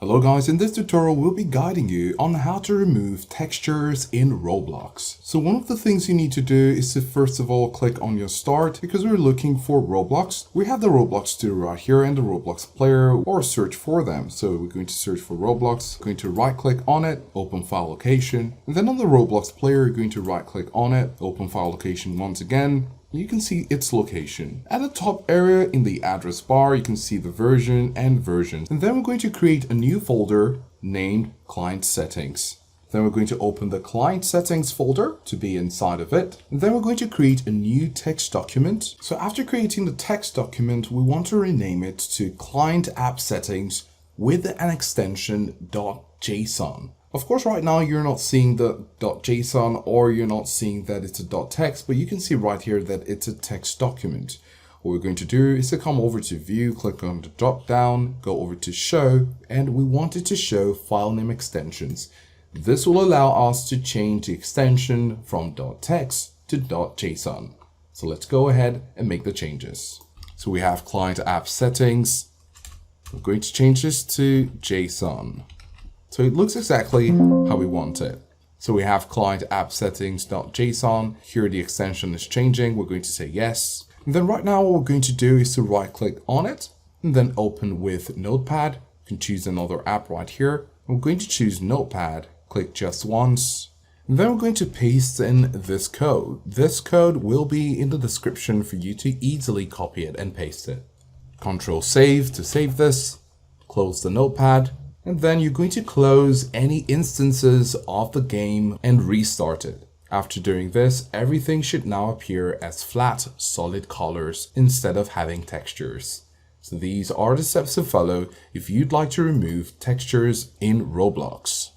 Hello guys, in this tutorial we'll be guiding you on how to remove textures in Roblox. So one of the things you need to do is to first of all click on your start because we're looking for Roblox. We have the Roblox Studio right here and the Roblox player, or search for them. So we're going to search for Roblox, going to right click on it, open file location, and then on the Roblox player you're going to right click on it, open file location once again. You can see its location. At the top area in the address bar, you can see the version and versions. And then we're going to create a new folder named Client Settings. Then we're going to open the Client Settings folder to be inside of it. And then we're going to create a new text document. So after creating the text document, we want to rename it to Client App Settings with an extension .json. Of course, right now you're not seeing the .json or you're not seeing that it's a .text, but you can see right here that it's a text document. What we're going to do is to come over to View, click on the drop down, go over to Show, and we want it to show file name extensions. This will allow us to change the extension from .text to .json. So let's go ahead and make the changes. So we have Client App Settings. We're going to change this to JSON. So it looks exactly how we want it. So we have client app settings.json. Here the extension is changing. We're going to say yes. And then right now what we're going to do is to right click on it and then open with Notepad. You can choose another app right here. We're going to choose Notepad. Click just once. And then we're going to paste in this code. This code will be in the description for you to easily copy it and paste it. Control save to save this. Close the Notepad. And then you're going to close any instances of the game and restart it. After doing this, everything should now appear as flat, solid colors instead of having textures. So these are the steps to follow if you'd like to remove textures in Roblox.